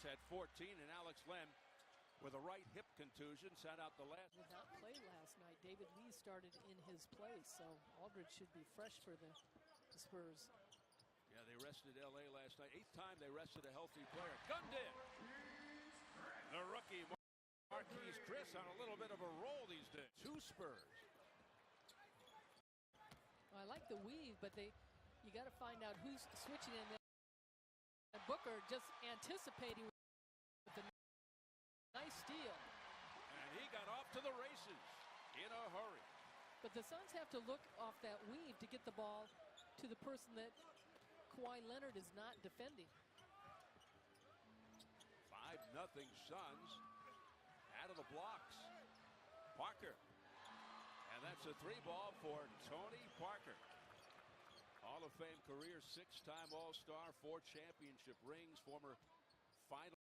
Davis at 14, and Alex Len with a right hip contusion sat out the last. Did not play last night. David Lee started in his place, so Aldridge should be fresh for the Spurs. Yeah, they rested L.A. last night. 8th time they rested a healthy player. Gunned in. The rookie Marquise Chris on a little bit of a roll these days. 2 Spurs. Well, I like the weave, but you got to find out who's switching in there. Booker just anticipating with a nice steal. And he got off to the races in a hurry. But the Suns have to look off that weave to get the ball to the person that Kawhi Leonard is not defending. 5-0 Suns out of the blocks. Parker. And that's a 3-ball for Tony Parker. Hall of Fame career, 6-time All-Star, 4 championship rings, former Finals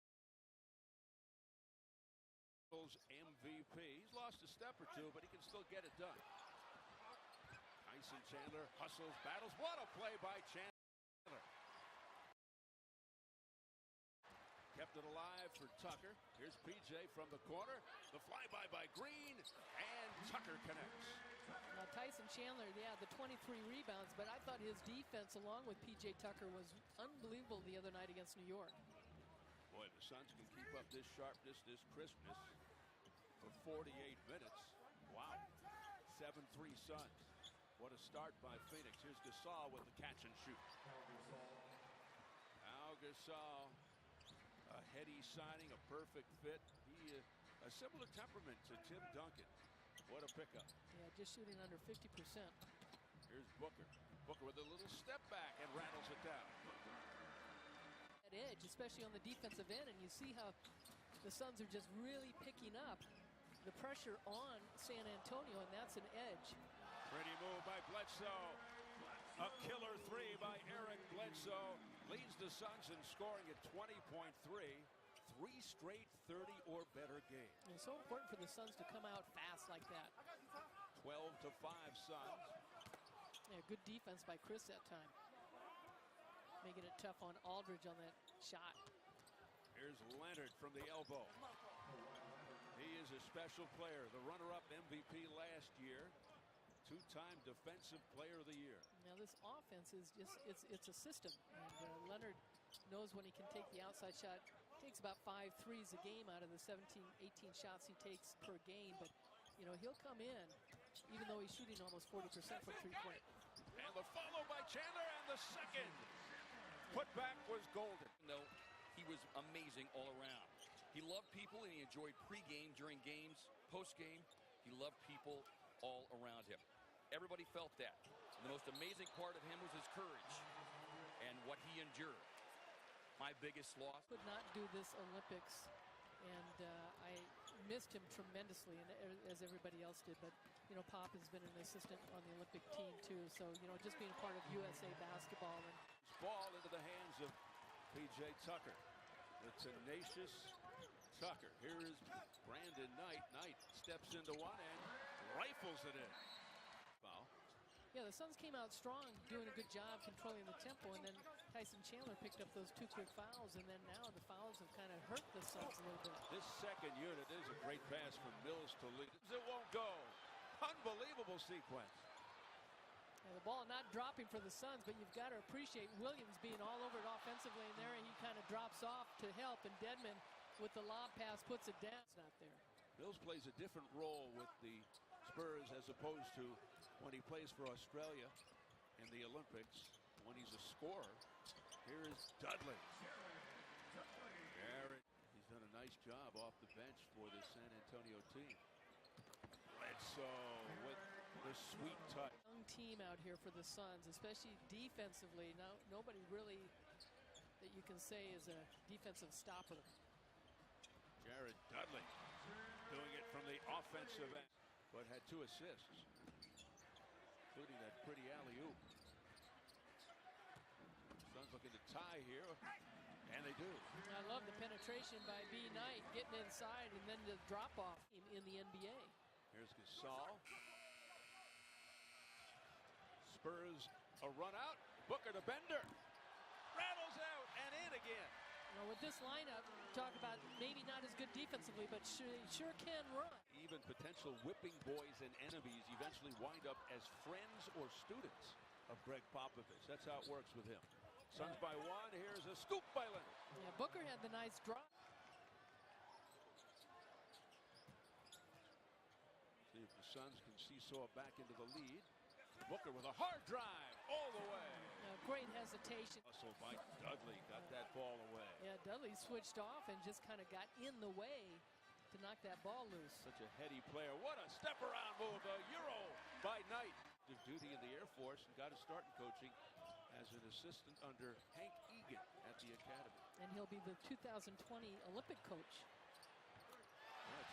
MVP. He's lost a step or two, but he can still get it done. Tyson Chandler hustles, battles. What a play by Chandler. Kept it alive for Tucker. Here's PJ from the corner. The flyby by Green, and Tucker connects. Now Tyson Chandler, yeah, the 23 rebounds, but I thought his defense along with PJ Tucker was unbelievable the other night against New York. Boy, the Suns can keep up this sharpness, this crispness for 48 minutes. Wow. 7-3 Suns. What a start by Phoenix. Here's Gasol with the catch and shoot. Now Gasol, a heady signing, a perfect fit. He a similar temperament to Tim Duncan. What a pickup. Yeah, just shooting under 50%. Here's Booker. Booker with a little step back and rattles it down. That edge, especially on the defensive end, and you see how the Suns are just really picking up the pressure on San Antonio, and that's an edge. Pretty move by Bledsoe. A killer 3 by Eric Bledsoe leads the Suns in scoring at 20.3. 3 straight 30 or better games. And it's so important for the Suns to come out fast like that. 12-5 Suns. Yeah, good defense by Chris that time. Making it tough on Aldridge on that shot. Here's Leonard from the elbow. He is a special player. The runner-up MVP last year. 2-time Defensive Player of the Year. Now this offense is just, it's a system. And Leonard knows when he can take the outside shot. Takes about 5 threes a game out of the 17, 18 shots he takes per game. But, you know, he'll come in, even though he's shooting almost 40% from three-point. And the follow by Chandler, and the second putback was golden. No, he was amazing all around. He loved people, and he enjoyed pregame, during games, postgame. He loved people all around him. Everybody felt that. And the most amazing part of him was his courage and what he endured. My biggest loss. Could not do this Olympics, and I missed him tremendously, and as everybody else did. But you know, Pop has been an assistant on the Olympic team too, so you know, just being a part of USA basketball. And ball into the hands of PJ Tucker, the tenacious Tucker. Here is Brandon Knight. Knight steps into one and rifles it in. Foul. Yeah, the Suns came out strong, doing a good job controlling the tempo, and then Tyson Chandler picked up those 2 quick fouls, and then now the fouls have kind of hurt the Suns a little bit. This second unit is a great pass from Mills to Lee. It won't go. Unbelievable sequence. Yeah, the ball not dropping for the Suns, but you've got to appreciate Williams being all over it offensively in there, and he kind of drops off to help, and Dedmon with the lob pass puts it down. It's not there. Mills plays a different role with the Spurs as opposed to when he plays for Australia in the Olympics when he's a scorer. Here is Dudley. Garrett, he's done a nice job off the bench for the San Antonio team. Bledsoe with the sweet touch. Young team out here for the Suns, especially defensively. Now, nobody really that you can say is a defensive stopper. Jared Dudley doing it from the offensive end, but had 2 assists, including that pretty alley-oop. Suns looking to tie here, and they do. I love the penetration by B. Knight, getting inside, and then the drop-off in the NBA. Here's Gasol. Spurs a run out. Booker to Bender. Rattles out and in again. With this lineup, talk about maybe not as good defensively, but sure can run. Even potential whipping boys and enemies eventually wind up as friends or students of Greg Popovich. That's how it works with him. Suns by one. Here's a scoop by Leonard. Yeah, Booker had the nice drop. See if the Suns can seesaw back into the lead. Booker with a hard drive all the way. Great hesitation. Hustle by Dudley, got that ball away. Yeah, Dudley switched off and just kind of got in the way to knock that ball loose. Such a heady player. What a step around move. A Euro by night. Did duty in the Air Force and got his start in coaching as an assistant under Hank Egan at the academy. And he'll be the 2020 Olympic coach.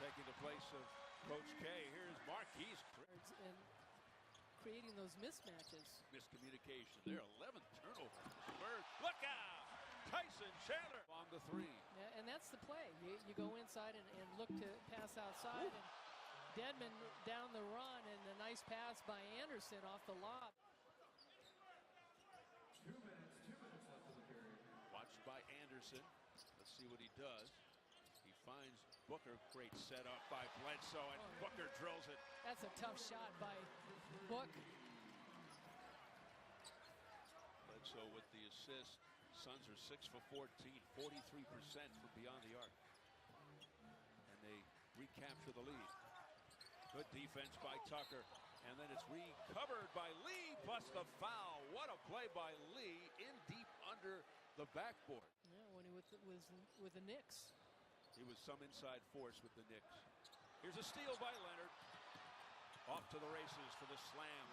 Taking the place of Coach K. Here's Marquise. And creating those mismatches. Miscommunication. Their 11th turnover. Spurs. Look out! Tyson Chandler on the three. Yeah, and that's the play. You go inside and look to pass outside. And Dedmon down the run, and a nice pass by Anderson off the lob. 2 minutes left in the period. Watched by Anderson. Let's see what he does. He finds Booker. Great setup by Bledsoe, and Booker drills it. That's a tough shot by Book. Bledsoe with the assist. Suns are 6 for 14, 43% from beyond the arc. And they recapture the lead. Good defense by Tucker. And then it's recovered by Lee, plus the foul. What a play by Lee, in deep under the backboard. Yeah, when he was with the Knicks. He was some inside force with the Knicks. Here's a steal by Leonard. Off to the races for the slam.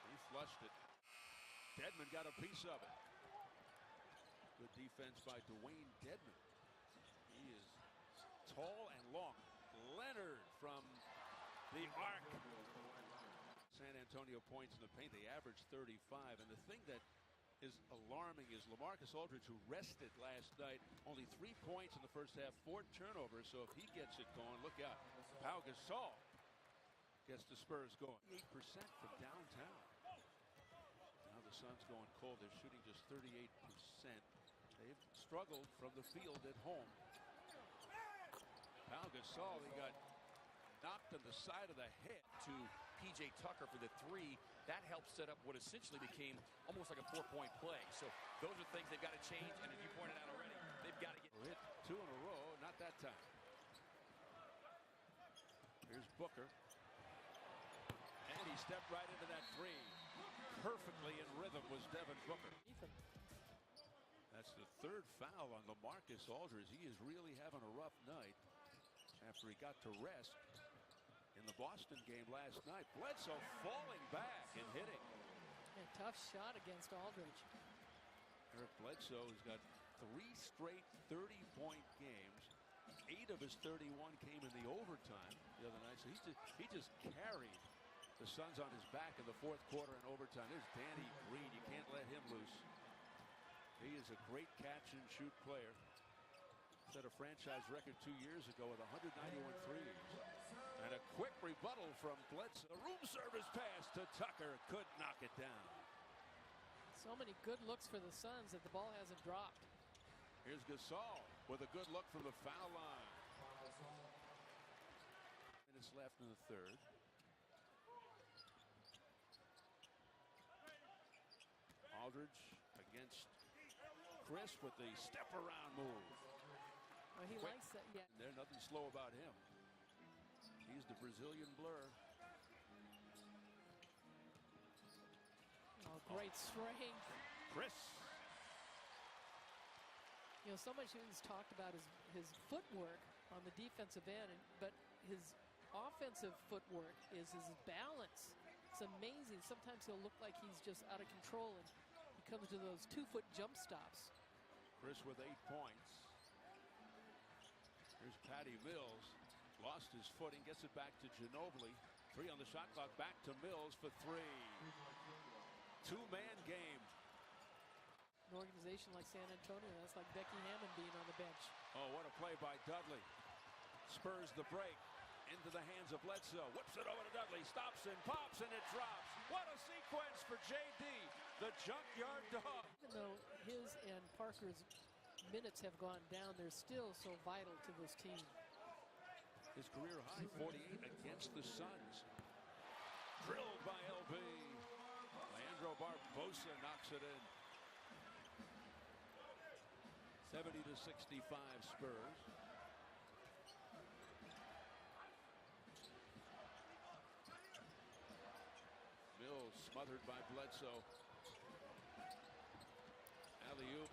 He flushed it. Dedmon got a piece of it. Good defense by Dwayne Dedmon. He is tall and long. Leonard from the arc. San Antonio points in the paint. They average 35. And the thing that is alarming is LaMarcus Aldridge, who rested last night, only 3 points in the first half, 4 turnovers. So if he gets it going, look out. Pau Gasol gets the Spurs going. 8% from downtown. Now the Suns going cold. They're shooting just 38%. They've struggled from the field at home. Pau Gasol, he got knocked on the side of the head. To P.J. Tucker for the three. That helped set up what essentially became almost like a 4-point play. So those are things they've got to change. And as you pointed out already, they've got to get hit 2 in a row. Not that time. Here's Booker. And he stepped right into that three. Perfectly in rhythm was Devin Booker. That's the 3rd foul on LaMarcus Aldridge. He is really having a rough night after he got to rest in the Boston game last night. Bledsoe falling back and hitting. A tough shot against Aldridge. Eric Bledsoe has got 3 straight 30-point games. 8 of his 31 came in the overtime the other night. So he just carried the Suns on his back in the 4th quarter and overtime. There's Danny Green. You can't let him loose. He is a great catch-and-shoot player. Set a franchise record 2 years ago with 191 threes. And a quick rebuttal from Bledsoe. A room service pass to Tucker. Could knock it down. So many good looks for the Suns that the ball hasn't dropped. Here's Gasol with a good look from the foul line. Minutes left in the 3rd. Aldridge against Chris with the step around move. Well, he likes that, yeah. There's nothing slow about him. He's the Brazilian blur. Oh, great strength. Chris. You know, so much is talked about his footwork on the defensive end, but his offensive footwork is his balance. It's amazing. Sometimes he'll look like he's just out of control, and he comes to those 2-foot jump stops. Chris with 8 points. Here's Patty Mills. Lost his footing, gets it back to Ginobili. 3 on the shot clock, back to Mills for 3. 2-man game. An organization like San Antonio, that's like Becky Hammond being on the bench. Oh, what a play by Dudley. Spurs the break. Into the hands of Bledsoe. Whips it over to Dudley. Stops and pops, and it drops. What a sequence for J.D., the junkyard dog. Even though his and Parker's minutes have gone down, they're still so vital to this team. His career high 48 against the Suns. Drilled by LB. Leandro Barbosa knocks it in. 70-65 Spurs. Mills smothered by Bledsoe. Alley-oop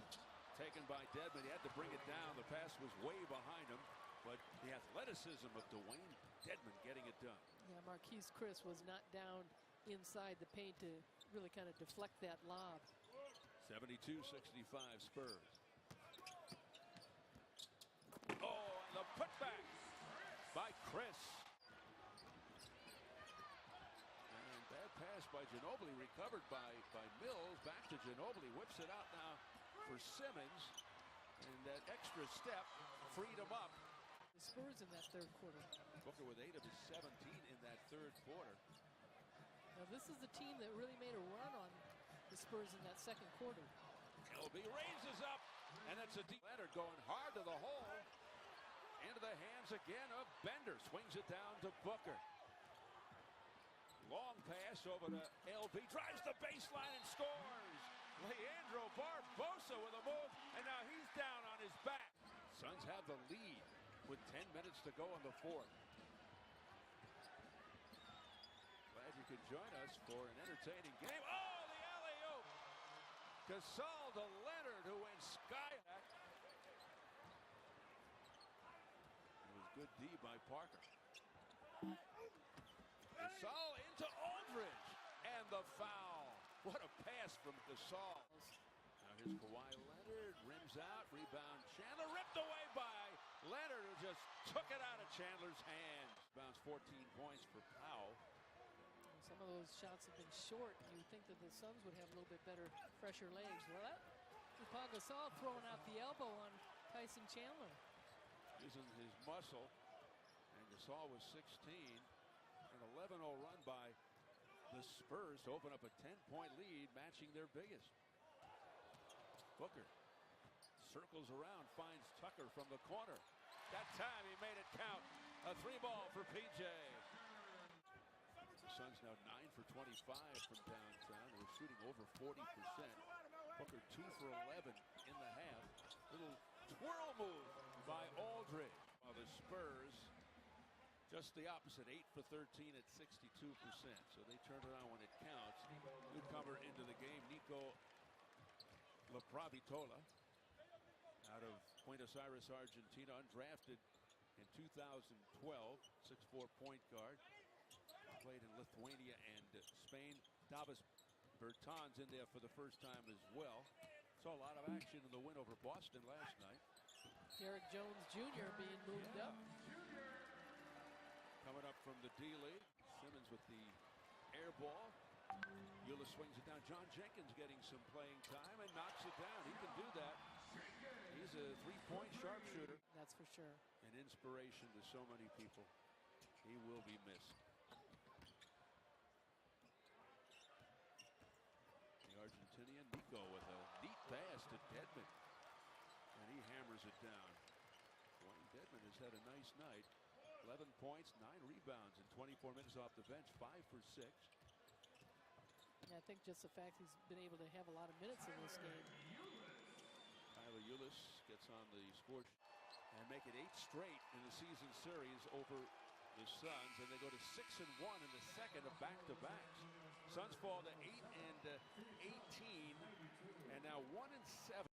taken by Dedmon. He had to bring it down. The pass was way behind him, but the athleticism of Dwayne Dedmon getting it done. Yeah, Marquise Chris was not down inside the paint to really kind of deflect that lob. 72-65 Spurs. Oh, and the putback by Chris. And bad pass by Ginobili, recovered by Mills. Back to Ginobili, whips it out now for Simmons. And that extra step freed him up. The Spurs in that third quarter. Booker with 8 of his 17 in that third quarter. Now this is the team that really made a run on the Spurs in that second quarter. LB raises up, and it's a deep. Leonard going hard to the hole. Into the hands again of Bender. Swings it down to Booker. Long pass over to LB. Drives the baseline and scores. Leandro Barbosa with a move, and now he's down on his back. Suns have the lead with 10 minutes to go in the fourth. Glad you could join us for an entertaining game. Oh, the alley-oop! Gasol to Leonard, who went sky-high. It was good D by Parker. Gasol into Aldridge, and the foul. What a pass from Gasol. Now here's Kawhi Leonard, rims out, rebound Chandler, ripped away by Leonard, who just took it out of Chandler's hands. Bounce 14 points for Powell. Some of those shots have been short. You would think that the Suns would have a little bit better, fresher legs. Well, that was Pau Gasol throwing out the elbow on Tyson Chandler. Using his muscle, and Gasol was 16. An 11-0 run by the Spurs to open up a 10-point lead, matching their biggest. Booker circles around, finds Tucker from the corner. That time he made it count. A 3-ball for PJ. The Suns now 9 for 25 from downtown. They were shooting over 40%. Booker 2 for 11 in the half. Little twirl move by Aldridge. While the Spurs just the opposite, 8 for 13 at 62%. So they turn around when it counts. Newcomer into the game, Nico Laprovitola, out of Buenos Aires, Argentina, undrafted in 2012, 6'4" point guard. Played in Lithuania and Spain. Davis Bertans in there for the first time as well. Saw a lot of action in the win over Boston last night. Derek Jones Jr. being moved up. Coming up from the D-League, Simmons with the air ball. Ulis swings it down. John Jenkins getting some playing time and knocks it down. He can do that. He's a three-point sharpshooter. That's for sure. An inspiration to so many people. He will be missed. The Argentinian Nico with a neat pass to Dedmon. And he hammers it down. Dwayne Dedmon has had a nice night. 11 points, 9 rebounds in 24 minutes off the bench, 5 for 6. Yeah, I think just the fact he's been able to have a lot of minutes in this game. Tyler Ulis gets on the score and make it 8 straight in the season series over the Suns, and they go to 6-1 in the second of back-to-backs. Suns fall to 8-18, and now 1-7.